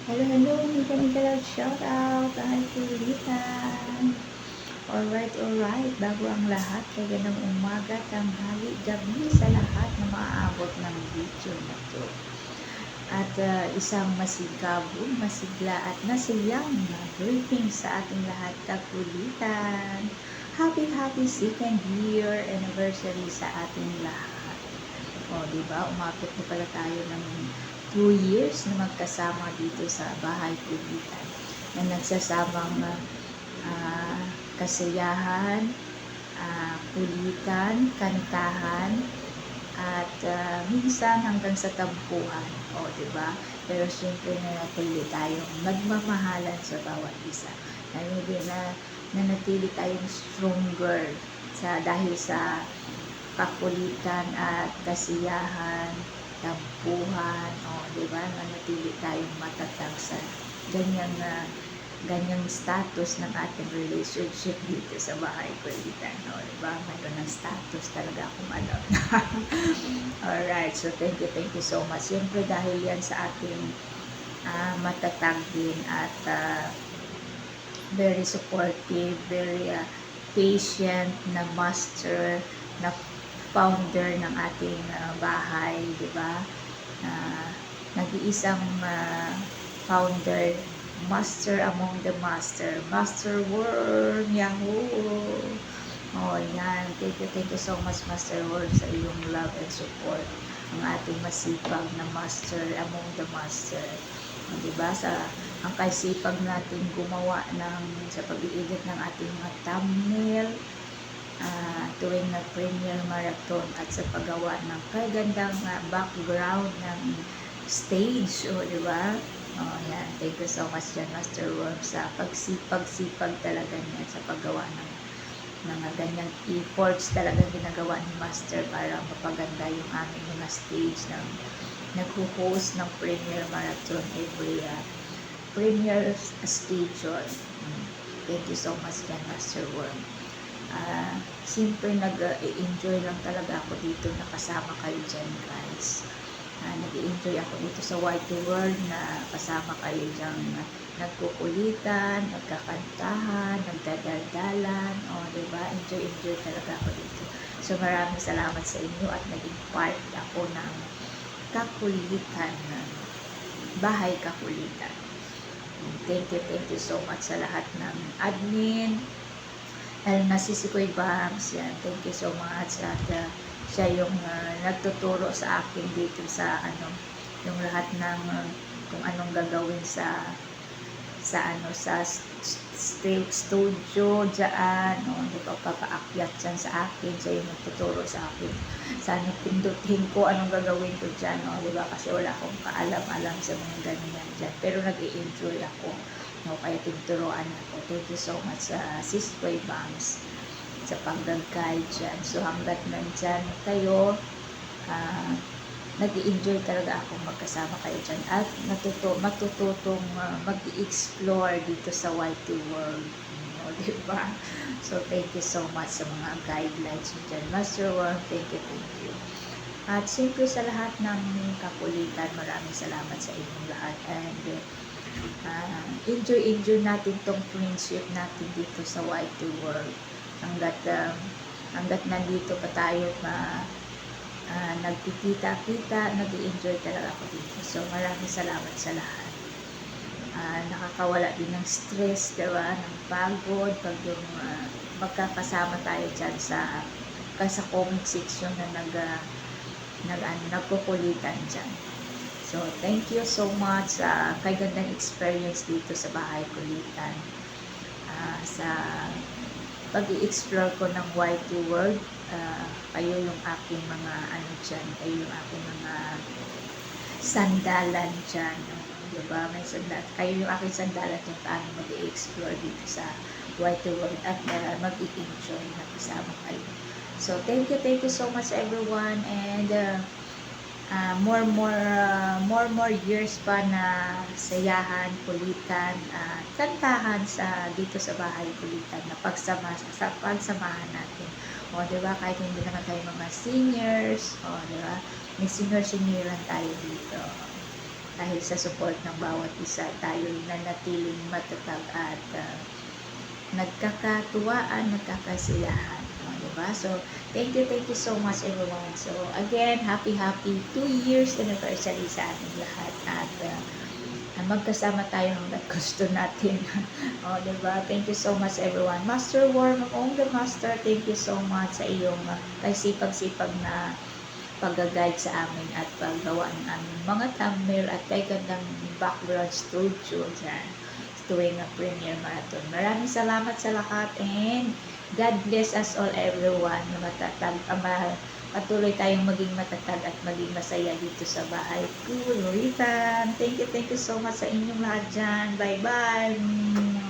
Hello, hello, Mika shout out, ay kulitan. Alright, bago ang lahat, kagandang umaga, tanghali, gabi sa lahat na maaabot ng video na to. At isang masigabong, masigla at nasiyang na greeting sa ating lahat, kakulitan. Happy second year anniversary sa ating lahat. O, diba? Umabot na pala tayo ng 2 years na magkasama dito sa bahay kulitan. Na nagsasamang kasiyahan, kulitan, kantahan, at minsan hanggang sa tampuhan. O, diba? Pero siyempre nanatili tayong magmamahalan sa bawat isa. Nanatili tayong stronger dahil sa kakulitan at kasiyahan, tampuhan, diba? Nanatili tayong matatag sa ganyang status ng ating relationship dito sa bahay kulitan, diba? Mayroon ng status talaga akong alam. Alright, so thank you so much. Siyempre dahil yan sa ating matatag din at very supportive, very patient na master, na founder ng ating bahay, di ba? Nag-iisang founder, master among the master worm, yahoo! Oh, yan. Thank you so much, Master Worm, sa iyong love and support. Ang ating masipag na master among the master. Di ba? Ang kaisipag natin gumawa sa pag-i-edit ng ating mga thumbnail, tuwing nag-premiere marathon at sa paggawa ng kagandang background ng stage, di ba? Yan. Thank you so much dyan, Master Worm, sa pagsipag talaga niya sa paggawa ng mga ganyang efforts talaga ginagawa ni Master para mapaganda yung aming mga stage ng nag-host ng premiere marathon every premiere schedule. Thank you so much dyan, Master Worm. Siyempre nag-enjoy lang talaga ako dito, nakasama kayo dyan, guys. Nag-enjoy ako dito sa White World na kasama kayo dyan, nagkukulitan, nagkakantahan, nagdadaldalan, diba? Enjoy talaga ako dito. So maraming salamat sa inyo at naging part ako ng kakulitan, bahay kakulitan. Thank you so much sa lahat ng admin, nasisikoy Bams, yan. Thank you so much at siya yung nagtuturo sa akin dito sa yung lahat ng kung anong gagawin sa studio dyan, di ba, papaakyat dyan sa akin, siya yung nagtuturo sa akin. Sana pindutin ko anong gagawin ko dyan, di ba, kasi wala akong kaalam-alam sa mga ganyan dyan, pero nag-i-enjoy ako, kaya tinuturoan ako. Thank you so much sa Sis Boy Bams sa pag-guide dyan. So hanggat nandyan kayo, nag-i-enjoy talaga akong magkasama kayo dyan at matututong mag-i-explore dito sa YT World, diba? So thank you so much sa mga guidelines dyan, Master Worm. Thank you. At siyempre sa lahat ng kakulitan, maraming salamat sa inyong lahat, and enjoy natin tong friendship natin dito sa YT World hanggat nandito pa tayo nagkikita-kita, nag-i-enjoy talaga ako dito. So maraming salamat sa lahat. Nakakawala din ng stress, diba? Ng pagod pag yung magkakasama tayo dyan sa comment section na nagkukulitan dyan. So thank you so much sa kagandang experience dito sa bahay kulitan, sa pag-i-explore ko ng YT World. Kayo yung aking mga dyan, kayo yung aking mga sandalan dyan, diba? May kayo yung aking sandalan kung paano mag-i-explore dito sa YT World at mag-i-enjoy na kasama kayo. So thank you so much everyone, and more years pa na sayahan, kulitan, kantahan dito sa bahay kulitan, na pagsamahan natin. Diba? Kahit hindi naman tayo mga seniors, diba? May senior-senioran tayo dito. dahil sa support ng bawat isa, tayo nanatiling matatag at nagkakatuwaan, nagkakasiyahan. Diba? So, thank you so much everyone. So, again, happy 2 years anniversary sa ating lahat. At magkasama tayo hanggat gusto natin. Diba? Thank you so much everyone. Master Worm among the Master, thank you so much sa iyong kay sipag-sipag na pag-guide sa amin at paggawa ng aming mga thumbnail at kay gandang background studio dyan tuwing premiere marathon. Maraming salamat sa lahat and God bless us all everyone na matatag, patuloy tayong maging matatag at maging masaya dito sa bahay ko, Loritan. Thank you so much sa inyong lahat dyan. Bye-bye.